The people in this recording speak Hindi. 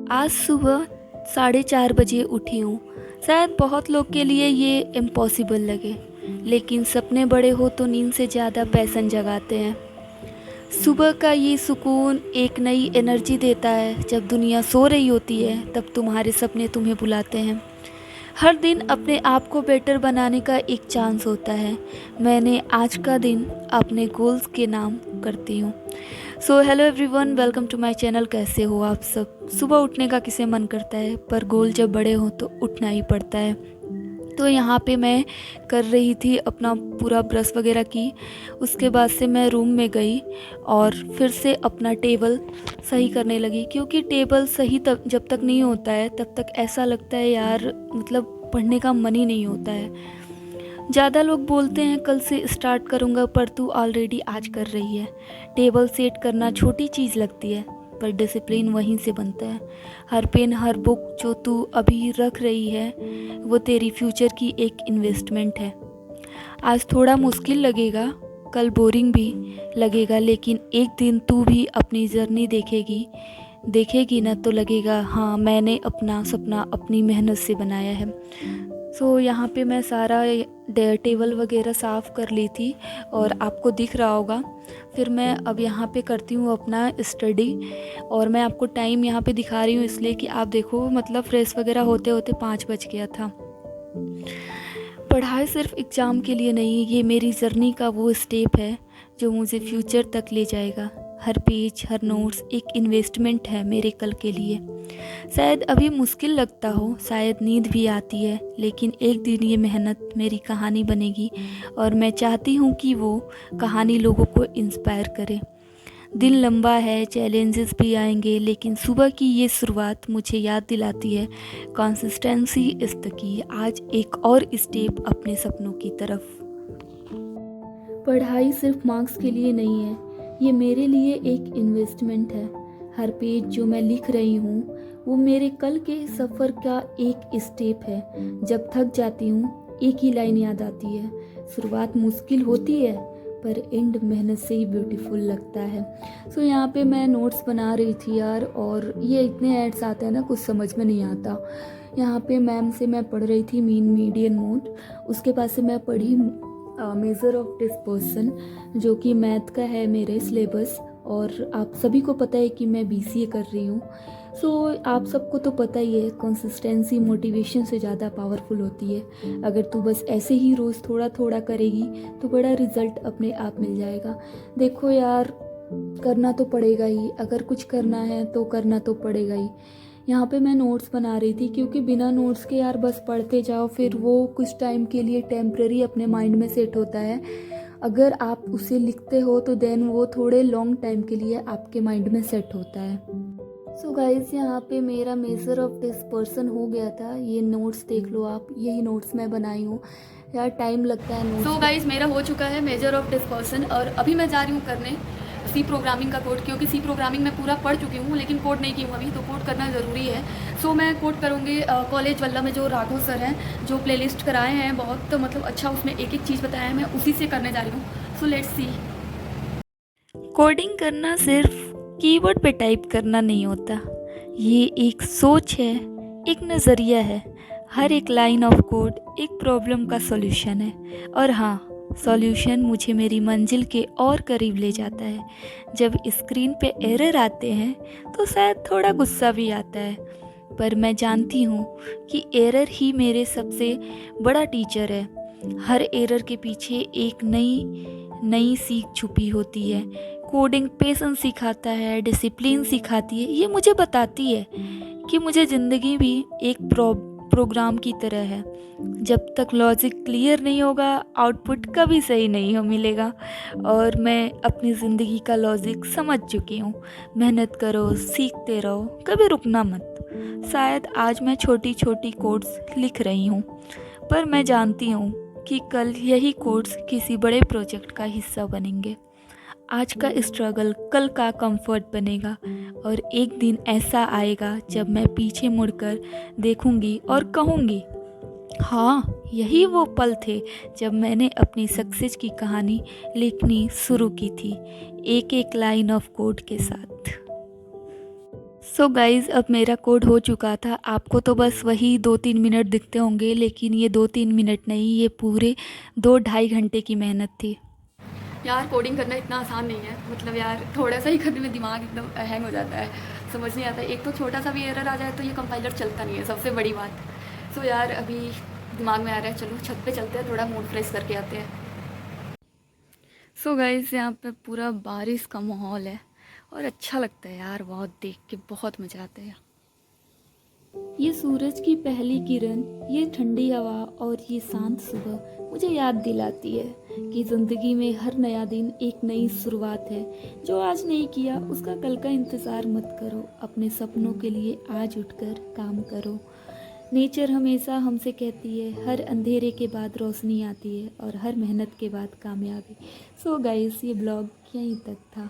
आज सुबह 4:30 बजे उठी हूँ। शायद बहुत लोग के लिए ये इम्पॉसिबल लगे, लेकिन सपने बड़े हो तो नींद से ज़्यादा पैशन जगाते हैं। सुबह का ये सुकून एक नई एनर्जी देता है। जब दुनिया सो रही होती है तब तुम्हारे सपने तुम्हें बुलाते हैं। हर दिन अपने आप को बेटर बनाने का एक चांस होता है। मैंने आज का दिन अपने गोल्स के नाम करती हूँ। So hello everyone, welcome to my channel. कैसे हो आप सब? सुबह उठने का किसे मन करता है, पर गोल जब बड़े हों तो उठना ही पड़ता है। तो यहाँ पे मैं कर रही थी अपना पूरा ब्रश वगैरह की। उसके बाद से मैं रूम में गई और फिर से अपना टेबल सही करने लगी, क्योंकि टेबल सही तब जब तक नहीं होता है तब तक ऐसा लगता है यार, मतलब पढ़ने का मन ही नहीं होता है। ज़्यादा लोग बोलते हैं कल से स्टार्ट करूँगा, पर तू ऑलरेडी आज कर रही है। टेबल सेट करना छोटी चीज़ लगती है, पर डिसिप्लिन वहीं से बनता है। हर पेन, हर बुक जो तू अभी रख रही है, वो तेरी फ्यूचर की एक इन्वेस्टमेंट है। आज थोड़ा मुश्किल लगेगा, कल बोरिंग भी लगेगा, लेकिन एक दिन तू भी अपनी जर्नी देखेगी ना, तो लगेगा हाँ, मैंने अपना सपना अपनी मेहनत से बनाया है। सो यहाँ पे मैं सारा टेबल वगैरह साफ़ कर ली थी और आपको दिख रहा होगा। फिर मैं अब यहाँ पे करती हूँ अपना स्टडी, और मैं आपको टाइम यहाँ पे दिखा रही हूँ इसलिए कि आप देखो, मतलब फ्रेश वगैरह होते होते 5 बज गया था। पढ़ाई सिर्फ एग्ज़ाम के लिए नहीं, ये मेरी जर्नी का वो स्टेप है जो मुझे फ्यूचर तक ले जाएगा। हर पेज, हर नोट्स एक इन्वेस्टमेंट है मेरे कल के लिए। शायद अभी मुश्किल लगता हो, शायद नींद भी आती है, लेकिन एक दिन ये मेहनत मेरी कहानी बनेगी, और मैं चाहती हूँ कि वो कहानी लोगों को इंस्पायर करे। दिन लंबा है, चैलेंजेस भी आएंगे, लेकिन सुबह की ये शुरुआत मुझे याद दिलाती है कंसिस्टेंसी इज़ द की। आज एक और स्टेप अपने सपनों की तरफ। पढ़ाई सिर्फ मार्क्स के लिए नहीं है, ये मेरे लिए एक इन्वेस्टमेंट है। हर पेज जो मैं लिख रही हूँ वो मेरे कल के सफ़र का एक स्टेप है। जब थक जाती हूँ एक ही लाइन याद आती है, शुरुआत मुश्किल होती है पर एंड मेहनत से ही ब्यूटीफुल लगता है। सो यहाँ पे मैं नोट्स बना रही थी यार, और ये इतने एड्स आते हैं ना, कुछ समझ में नहीं आता। यहाँ पे मैम से मैं पढ़ रही थी मीन, मीडियन, मोड। उसके पास से मैं पढ़ी मेजर ऑफ डिस्पर्सन, जो कि मैथ का है मेरे सिलेबस। और आप सभी को पता है कि मैं बीसीए कर रही हूँ। सो आप सबको तो पता ही है, कंसिस्टेंसी मोटिवेशन से ज़्यादा पावरफुल होती है। अगर तू बस ऐसे ही रोज़ थोड़ा थोड़ा करेगी तो बड़ा रिजल्ट अपने आप मिल जाएगा। देखो यार, करना तो पड़ेगा ही, अगर कुछ करना है तो करना तो पड़ेगा ही। यहाँ पे मैं नोट्स बना रही थी, क्योंकि बिना नोट्स के यार बस पढ़ते जाओ, फिर वो कुछ टाइम के लिए टेम्प्रेरी अपने माइंड में सेट होता है। अगर आप उसे लिखते हो तो देन वो थोड़े लॉन्ग टाइम के लिए आपके माइंड में सेट होता है। सो गाइस, यहाँ पे मेरा मेजर ऑफ डिस्पर्सन हो गया था। ये नोट्स देख लो आप, यही नोट्स मैं बनाई हूँ। यार टाइम लगता है नोट्स। सो गाइस, मेरा हो चुका है मेजर ऑफ डिस्पर्सन, और अभी मैं जा रही हूँ करने सी प्रोग्रामिंग का कोड, क्योंकि सी प्रोग्रामिंग मैं पूरा पढ़ चुकी हूँ लेकिन कोड नहीं की हूँ अभी, तो कोड करना ज़रूरी है। सो मैं कोड करूँगी कॉलेज वल्ला में, जो राघव सर हैं, जो प्लेलिस्ट कराए हैं बहुत, मतलब अच्छा उसमें एक एक चीज़ बताया है, मैं उसी से करने जा रही हूँ। So let's see. कोडिंग करना सिर्फ कीबोर्ड पे टाइप करना नहीं होता, ये एक सोच है, एक नज़रिया है। हर एक लाइन ऑफ कोड एक प्रॉब्लम का सॉल्यूशन है, और हाँ, सॉल्यूशन मुझे मेरी मंजिल के और करीब ले जाता है। जब स्क्रीन पे एरर आते हैं तो शायद थोड़ा गुस्सा भी आता है, पर मैं जानती हूँ कि एरर ही मेरे सबसे बड़ा टीचर है। हर एरर के पीछे एक नई सीख छुपी होती है। कोडिंग पेशेंस सिखाता है, डिसिप्लिन सिखाती है। ये मुझे बताती है कि मुझे ज़िंदगी भी एक प्रोग्राम की तरह है। जब तक लॉजिक क्लियर नहीं होगा, आउटपुट कभी सही नहीं हो मिलेगा। और मैं अपनी ज़िंदगी का लॉजिक समझ चुकी हूँ। मेहनत करो, सीखते रहो, कभी रुकना मत। शायद आज मैं छोटी छोटी कोड्स लिख रही हूँ, पर मैं जानती हूँ कि कल यही कोड्स किसी बड़े प्रोजेक्ट का हिस्सा बनेंगे। आज का स्ट्रगल कल का कंफर्ट बनेगा, और एक दिन ऐसा आएगा जब मैं पीछे मुड़कर देखूंगी और कहूंगी, हाँ, यही वो पल थे जब मैंने अपनी सक्सेस की कहानी लिखनी शुरू की थी, एक एक लाइन ऑफ कोड के साथ। सो गाइज़ अब मेरा कोड हो चुका था। आपको तो बस वही 2-3 मिनट दिखते होंगे, लेकिन ये 2-3 मिनट नहीं, ये पूरे 2 ढाई घंटे की मेहनत थी। यार कोडिंग करना इतना आसान नहीं है, मतलब यार थोड़ा सा ही करने में दिमाग एकदम हैंग हो जाता है, समझ नहीं आता। एक तो छोटा सा भी एरर आ जाए तो ये कंपाइलर चलता नहीं है, सबसे बड़ी बात। सो यार अभी दिमाग में आ रहा है, चलो छत पे चलते हैं, थोड़ा मूड फ्रेश करके आते हैं। सो गाइस यहाँ पे पूरा बारिश का माहौल है और अच्छा लगता है यार, बहुत देख के बहुत मज़ा आता है। ये सूरज की पहली किरण, ये ठंडी हवा और ये शांत सुबह मुझे याद दिलाती है कि ज़िंदगी में हर नया दिन एक नई शुरुआत है। जो आज नहीं किया उसका कल का इंतज़ार मत करो, अपने सपनों के लिए आज उठकर काम करो। नेचर हमेशा हमसे कहती है हर अंधेरे के बाद रोशनी आती है और हर मेहनत के बाद कामयाबी। सो गाइस ये ब्लॉग यहीं तक था।